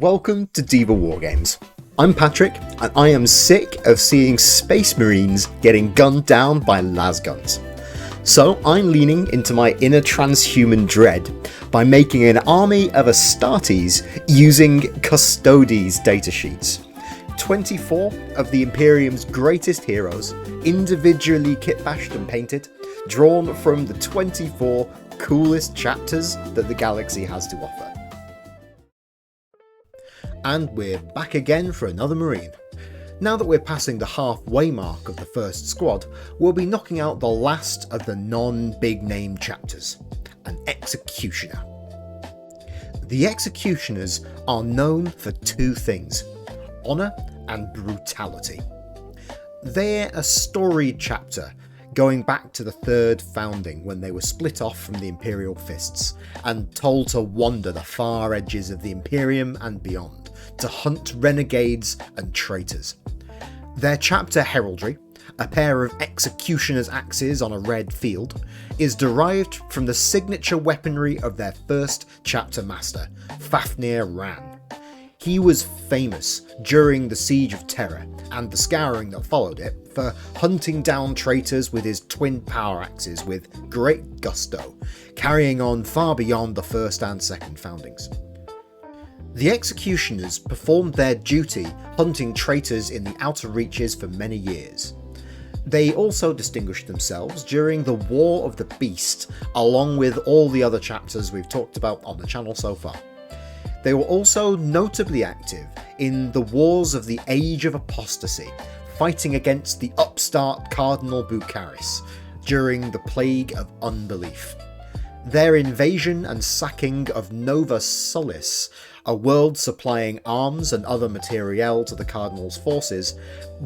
Welcome to Deva Wargames. I'm Patrick, and I am sick of seeing Space Marines getting gunned down by lasguns. So I'm leaning into my inner transhuman dread by making an army of Astartes using Custodes datasheets. 24 of the Imperium's greatest heroes, individually kitbashed and painted, drawn from the 24 coolest chapters that the galaxy has to offer. And we're back again for another Marine. Now that we're passing the halfway mark of the first squad, we'll be knocking out the last of the non-big name chapters, an Executioner. The Executioners are known for two things: honour and brutality. They're a storied chapter going back to the third founding, when they were split off from the Imperial Fists and told to wander the far edges of the Imperium and beyond, to hunt renegades and traitors. Their chapter heraldry, a pair of executioner's axes on a red field, is derived from the signature weaponry of their first chapter master, Fafnir Ran. He was famous during the Siege of Terror and the scouring that followed it for hunting down traitors with his twin power axes with great gusto, carrying on far beyond the first and second foundings. The Executioners performed their duty hunting traitors in the outer reaches for many years. They also distinguished themselves during the War of the Beast, along with all the other chapters we've talked about on the channel so far. They were also notably active in the Wars of the Age of Apostasy, fighting against the upstart Cardinal Bucaris during the Plague of Unbelief. Their invasion and sacking of Nova Solis, a world supplying arms and other materiel to the Cardinal's forces,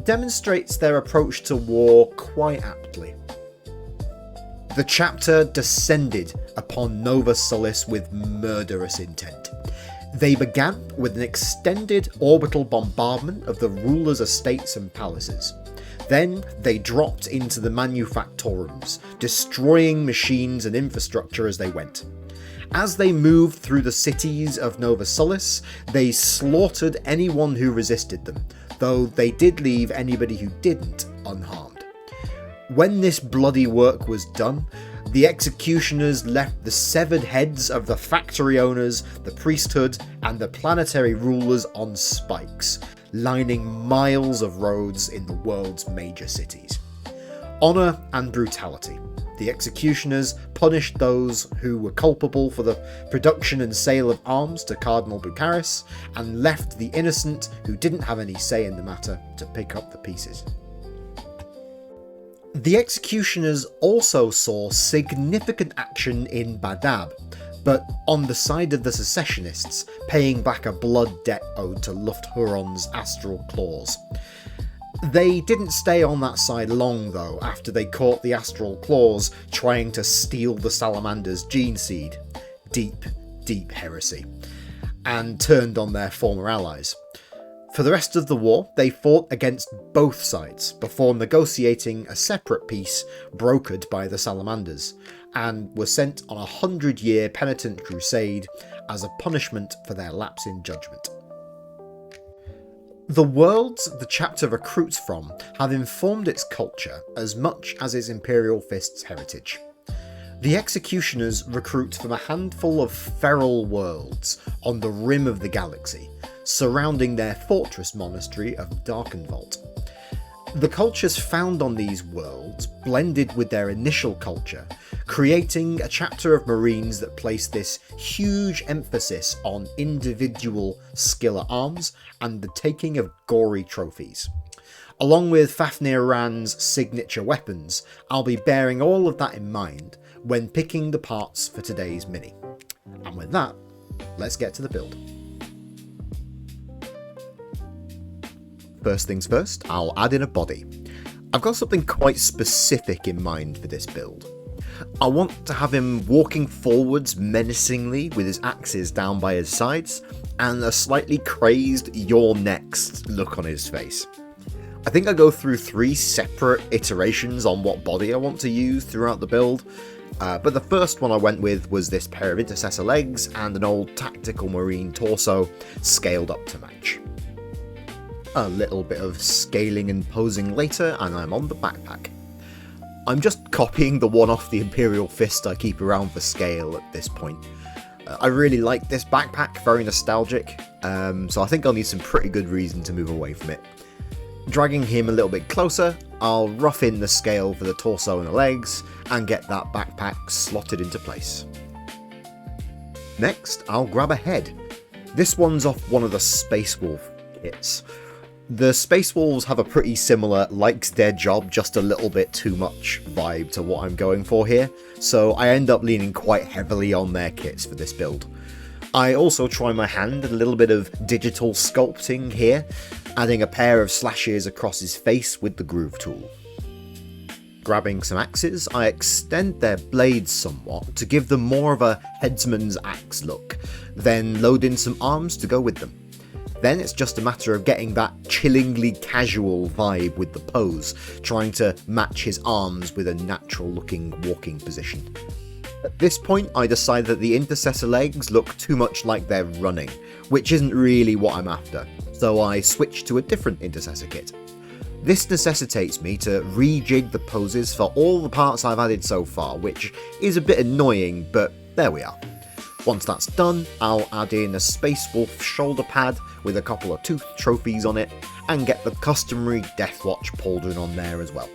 demonstrates their approach to war quite aptly. The chapter descended upon Nova Solis with murderous intent. They began with an extended orbital bombardment of the ruler's estates and palaces. Then they dropped into the manufactorums, destroying machines and infrastructure as they went. As they moved through the cities of Nova Solis, they slaughtered anyone who resisted them, though they did leave anybody who didn't unharmed. When this bloody work was done, the Executioners left the severed heads of the factory owners, the priesthood, and the planetary rulers on spikes, lining miles of roads in the world's major cities. Honour and brutality. The Executioners punished those who were culpable for the production and sale of arms to Cardinal Bucaris, and left the innocent who didn't have any say in the matter to pick up the pieces. The Executioners also saw significant action in Badab, but on the side of the secessionists, paying back a blood debt owed to Lufthuron's astral claws. They didn't stay on that side long though, after they caught the astral claws trying to steal the salamander's gene seed, deep heresy, and turned on their former allies. For the rest of the war, they fought against both sides before negotiating a separate peace brokered by the Salamanders, and were sent on a 100-year penitent crusade as a punishment for their lapse in judgment. The worlds the chapter recruits from have informed its culture as much as its Imperial Fist's heritage. The Executioners recruit from a handful of feral worlds on the rim of the galaxy, surrounding their fortress monastery of Darkenvault. The cultures found on these worlds blended with their initial culture, creating a chapter of Marines that place this huge emphasis on individual skill at arms and the taking of gory trophies. Along with Fafnir Ran's signature weapons, I'll be bearing all of that in mind when picking the parts for today's mini. And with that, let's get to the build. First things first, I'll add in a body. I've got something quite specific in mind for this build. I want to have him walking forwards menacingly with his axes down by his sides, and a slightly crazed "you're next" look on his face. I think I go through 3 separate iterations on what body I want to use throughout the build, But the first one I went with was this pair of intercessor legs and an old tactical marine torso scaled up to match. A little bit of scaling and posing later and I'm on the backpack. I'm just copying the one off the Imperial Fist I keep around for scale at this point. I really like this backpack, very nostalgic, so I think I'll need some pretty good reason to move away from it. Dragging him a little bit closer, I'll rough in the scale for the torso and the legs, and get that backpack slotted into place. Next, I'll grab a head. This one's off one of the Space Wolf kits. The Space Wolves have a pretty similar likes their job just a little bit too much vibe to what I'm going for here, so I end up leaning quite heavily on their kits for this build. I also try my hand at a little bit of digital sculpting here, adding a pair of slashes across his face with the groove tool. Grabbing some axes, I extend their blades somewhat to give them more of a headsman's axe look, then load in some arms to go with them. Then it's just a matter of getting that chillingly casual vibe with the pose, trying to match his arms with a natural looking walking position. At this point I decide that the intercessor legs look too much like they're running, which isn't really what I'm after, so I switch to a different intercessor kit. This necessitates me to rejig the poses for all the parts I've added so far, which is a bit annoying, but there we are. Once that's done, I'll add in a Space Wolf shoulder pad with a couple of tooth trophies on it, and get the customary Deathwatch pauldron on there as well.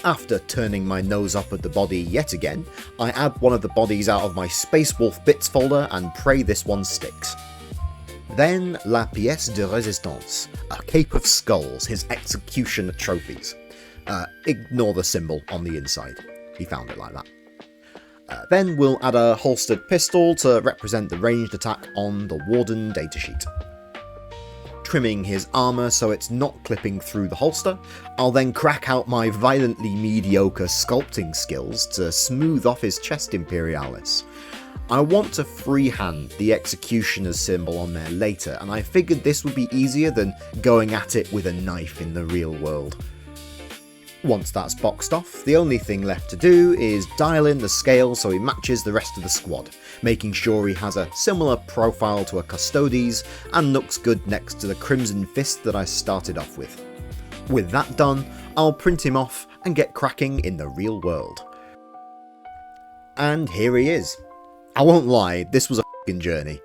After turning my nose up at the body yet again, I add one of the bodies out of my Space Wolf bits folder and pray this one sticks. Then La Pièce de Résistance, a cape of skulls, his execution trophies. Ignore the symbol on the inside, he found it like that. Then we'll add a holstered pistol to represent the ranged attack on the Warden datasheet. Trimming his armour so it's not clipping through the holster, I'll then crack out my violently mediocre sculpting skills to smooth off his chest imperialis. I want to freehand the executioner's symbol on there later, and I figured this would be easier than going at it with a knife in the real world. Once that's boxed off, the only thing left to do is dial in the scale so he matches the rest of the squad, making sure he has a similar profile to a Custodes and looks good next to the Crimson Fist that I started off with. With that done, I'll print him off and get cracking in the real world. And here he is. I won't lie, this was a f***ing journey.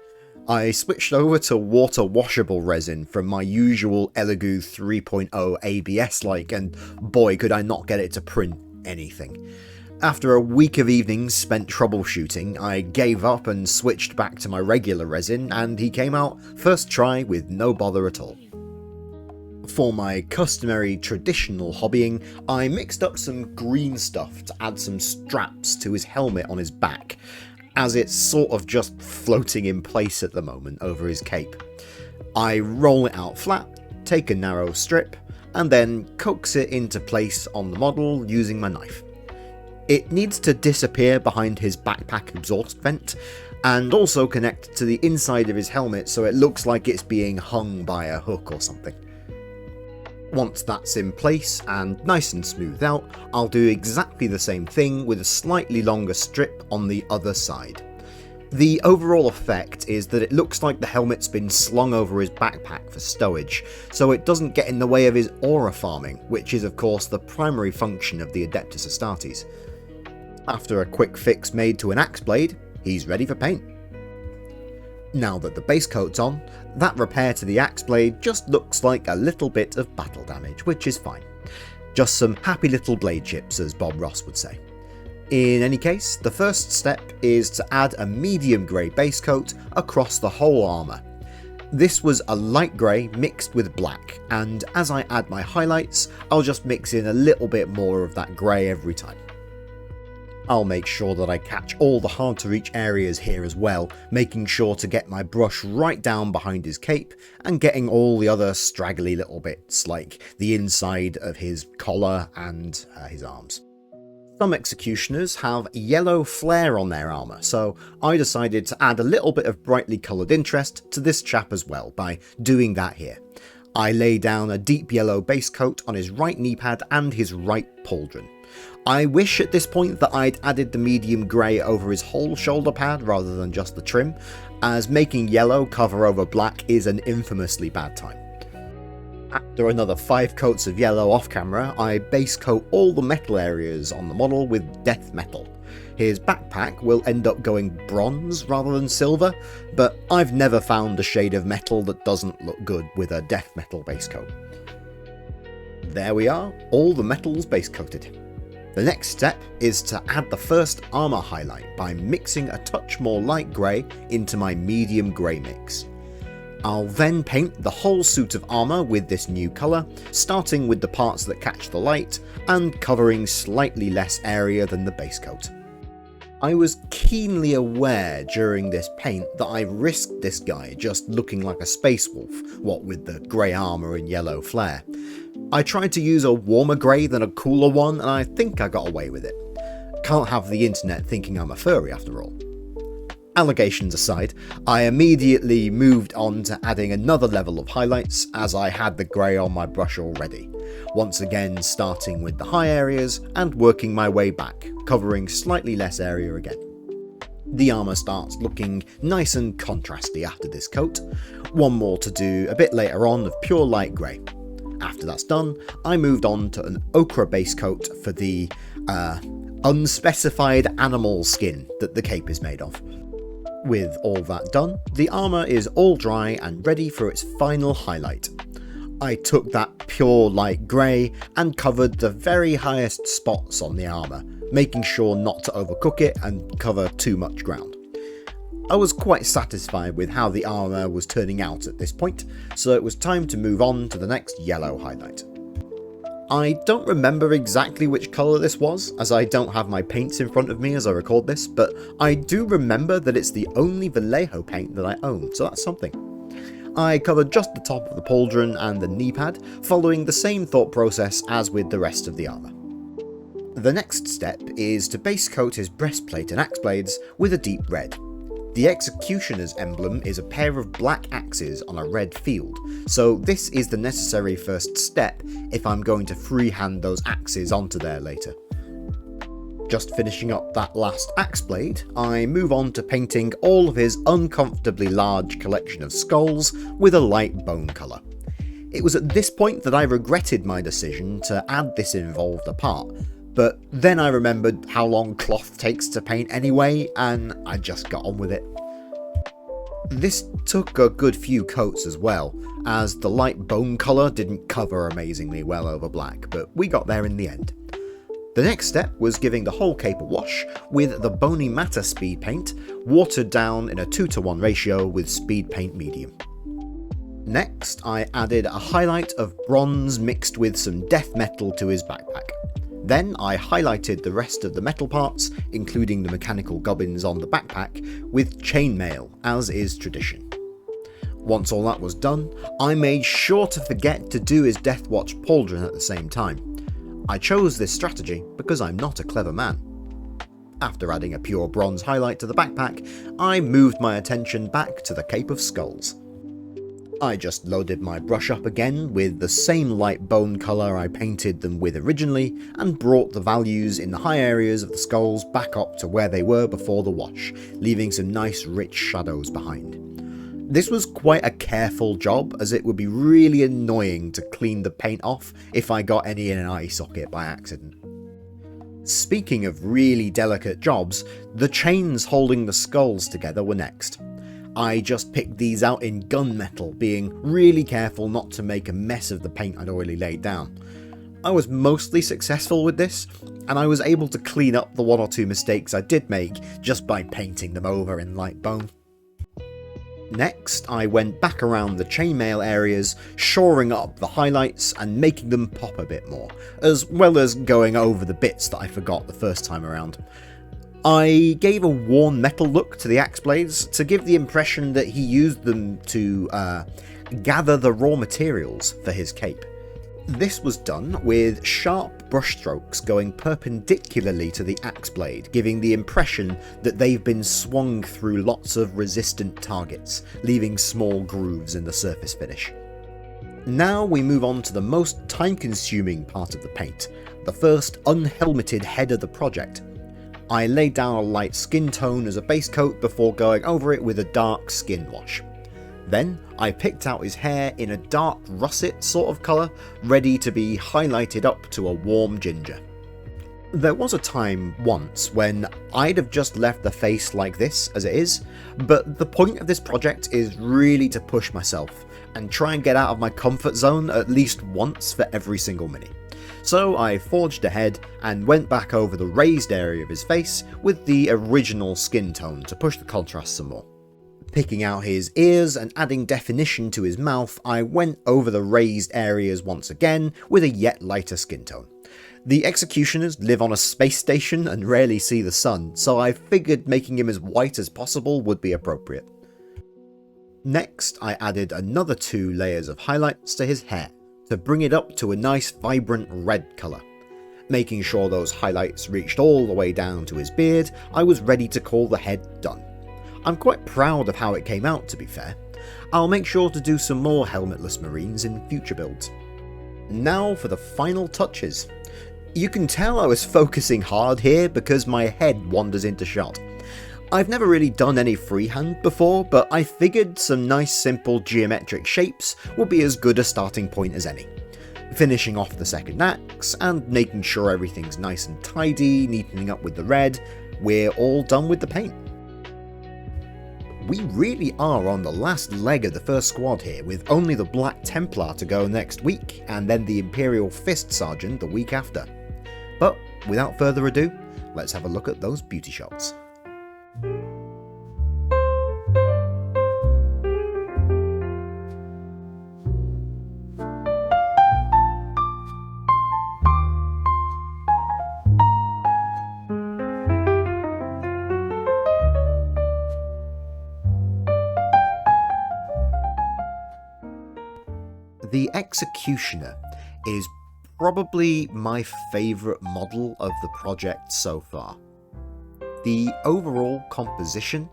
I switched over to water washable resin from my usual Elegoo 3.0 ABS-like, and boy could I not get it to print anything. After a week of evenings spent troubleshooting, I gave up and switched back to my regular resin, and he came out first try with no bother at all. For my customary traditional hobbying, I mixed up some green stuff to add some straps to his helmet on his back, as it's sort of just floating in place at the moment over his cape. I roll it out flat, take a narrow strip, and then coax it into place on the model using my knife. It needs to disappear behind his backpack exhaust vent, and also connect to the inside of his helmet so it looks like it's being hung by a hook or something. Once that's in place and nice and smoothed out, I'll do exactly the same thing with a slightly longer strip on the other side. The overall effect is that it looks like the helmet's been slung over his backpack for stowage, so it doesn't get in the way of his aura farming, which is of course the primary function of the Adeptus Astartes. After a quick fix made to an axe blade, he's ready for paint. Now that the base coat's on, that repair to the axe blade just looks like a little bit of battle damage, which is fine. Just some happy little blade chips, as Bob Ross would say. In any case, the first step is to add a medium grey base coat across the whole armour. This was a light grey mixed with black, and as I add my highlights, I'll just mix in a little bit more of that grey every time. I'll make sure that I catch all the hard to reach areas here as well, making sure to get my brush right down behind his cape and getting all the other straggly little bits like the inside of his collar and his arms. Some executioners have yellow flare on their armour, so I decided to add a little bit of brightly coloured interest to this chap as well by doing that here. I lay down a deep yellow base coat on his right knee pad and his right pauldron. I wish at this point that I'd added the medium grey over his whole shoulder pad rather than just the trim, as making yellow cover over black is an infamously bad time. After another 5 coats of yellow off camera, I base coat all the metal areas on the model with death metal. His backpack will end up going bronze rather than silver, but I've never found a shade of metal that doesn't look good with a death metal base coat. There we are, all the metals base coated. The next step is to add the first armour highlight by mixing a touch more light grey into my medium grey mix. I'll then paint the whole suit of armour with this new colour, starting with the parts that catch the light and covering slightly less area than the base coat. I was keenly aware during this paint that I risked this guy just looking like a space wolf, what with the grey armour and yellow flare. I tried to use a warmer grey than a cooler one, and I think I got away with it. Can't have the internet thinking I'm a furry after all. Allegations aside, I immediately moved on to adding another level of highlights as I had the grey on my brush already, once again starting with the high areas and working my way back, covering slightly less area again. The armour starts looking nice and contrasty after this coat, one more to do a bit later on of pure light grey. After that's done, I moved on to an ochre base coat for the unspecified animal skin that the cape is made of. With all that done, the armour is all dry and ready for its final highlight. I took that pure light grey and covered the very highest spots on the armour, making sure not to overcook it and cover too much ground. I was quite satisfied with how the armour was turning out at this point, so it was time to move on to the next yellow highlight. I don't remember exactly which colour this was, as I don't have my paints in front of me as I record this, but I do remember that it's the only Vallejo paint that I own, so that's something. I covered just the top of the pauldron and the knee pad, following the same thought process as with the rest of the armour. The next step is to base coat his breastplate and axe blades with a deep red. The Executioner's emblem is a pair of black axes on a red field, so this is the necessary first step if I'm going to freehand those axes onto there later. Just finishing up that last axe blade, I move on to painting all of his uncomfortably large collection of skulls with a light bone colour. It was at this point that I regretted my decision to add this involved a part, but then I remembered how long cloth takes to paint anyway, and I just got on with it. This took a good few coats as well, as the light bone colour didn't cover amazingly well over black, but we got there in the end. The next step was giving the whole cape a wash with the Bony Matter speed paint, watered down in a 2:1 ratio with speed paint medium. Next, I added a highlight of bronze mixed with some death metal to his backpack. Then I highlighted the rest of the metal parts, including the mechanical gubbins on the backpack, with chainmail, as is tradition. Once all that was done, I made sure to forget to do his Deathwatch pauldron at the same time. I chose this strategy because I'm not a clever man. After adding a pure bronze highlight to the backpack, I moved my attention back to the Cape of Skulls. I just loaded my brush up again with the same light bone colour I painted them with originally, and brought the values in the high areas of the skulls back up to where they were before the wash, leaving some nice rich shadows behind. This was quite a careful job, as it would be really annoying to clean the paint off if I got any in an eye socket by accident. Speaking of really delicate jobs, the chains holding the skulls together were next. I just picked these out in gunmetal, being really careful not to make a mess of the paint I'd already laid down. I was mostly successful with this, and I was able to clean up the one or two mistakes I did make just by painting them over in light bone. Next, I went back around the chainmail areas, shoring up the highlights and making them pop a bit more, as well as going over the bits that I forgot the first time around. I gave a worn metal look to the axe blades to give the impression that he used them to gather the raw materials for his cape. This was done with sharp brushstrokes going perpendicularly to the axe blade, giving the impression that they've been swung through lots of resistant targets, leaving small grooves in the surface finish. Now we move on to the most time-consuming part of the paint, the first unhelmeted head of the project. I laid down a light skin tone as a base coat before going over it with a dark skin wash. Then I picked out his hair in a dark russet sort of colour, ready to be highlighted up to a warm ginger. There was a time once when I'd have just left the face like this as it is, but the point of this project is really to push myself and try and get out of my comfort zone at least once for every single mini. So I forged ahead and went back over the raised area of his face with the original skin tone to push the contrast some more. Picking out his ears and adding definition to his mouth, I went over the raised areas once again with a yet lighter skin tone. The executioners live on a space station and rarely see the sun, so I figured making him as white as possible would be appropriate. Next, I added another 2 layers of highlights to his hair to bring it up to a nice vibrant red colour. Making sure those highlights reached all the way down to his beard, I was ready to call the head done. I'm quite proud of how it came out, to be fair. I'll make sure to do some more helmetless marines in future builds. Now for the final touches. You can tell I was focusing hard here because my head wanders into shot. I've never really done any freehand before, but I figured some nice simple geometric shapes would be as good a starting point as any. Finishing off the second axe and making sure everything's nice and tidy, neatening up with the red, we're all done with the paint. We really are on the last leg of the first squad here, with only the Black Templar to go next week, and then the Imperial Fist Sergeant the week after. But without further ado, let's have a look at those beauty shots. The Executioner is probably my favourite model of the project so far. The overall composition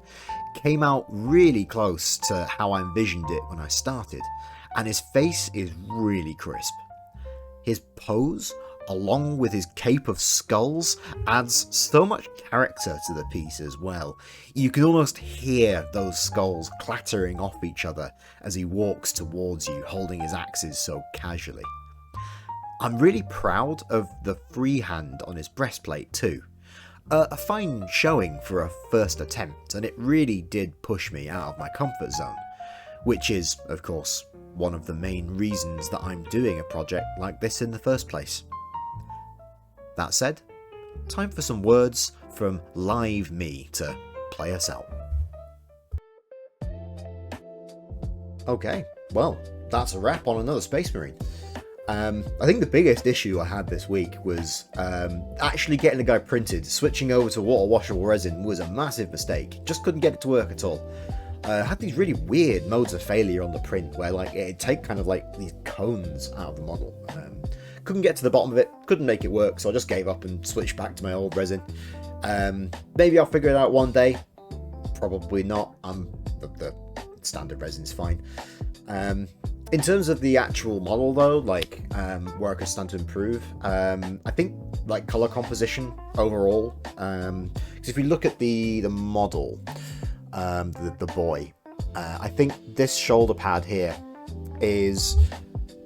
came out really close to how I envisioned it when I started, and his face is really crisp. His pose, along with his cape of skulls, adds so much character to the piece as well. You can almost hear those skulls clattering off each other as he walks towards you, holding his axes so casually. I'm really proud of the freehand on his breastplate too. A fine showing for a first attempt, and it really did push me out of my comfort zone, which is, of course, one of the main reasons that I'm doing a project like this in the first place. That said, time for some words from live me to play us out. Okay, well, that's a wrap on another Space Marine. I think the biggest issue I had this week was actually getting the guy printed. Switching over to water washable resin was a massive mistake. Just couldn't get it to work at all. Had these really weird modes of failure on the print where like it'd take kind of like these cones out of the model. Couldn't get to the bottom of it, couldn't make it work, so I just gave up and switched back to my old resin. Maybe I'll figure it out one day. Probably not. The standard resin's fine. In terms of the actual model though, like where I could stand to improve, I think like color composition overall. Because if you look at the model, the boy, I think this shoulder pad here is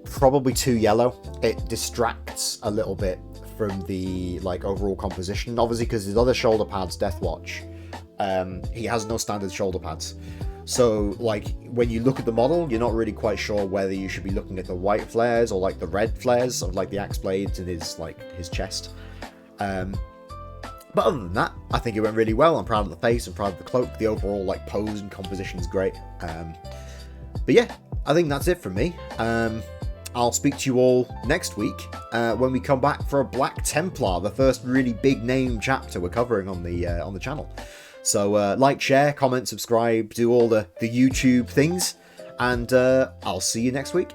probably too yellow. It distracts a little bit from the like overall composition. Obviously, because his other shoulder pads, Deathwatch, he has no standard shoulder pads. So, like, when you look at the model, you're not really quite sure whether you should be looking at the white flares or, like, the red flares of, like, the axe blades in his, like, his chest. But other than that, I think it went really well. I'm proud of the face, I'm proud of the cloak. The overall, like, pose and composition is great. But yeah, I think that's it from me. I'll speak to you all next week when we come back for a Black Templar, the first really big name chapter we're covering on the channel. So like, share, comment, subscribe, do all the YouTube things, and I'll see you next week.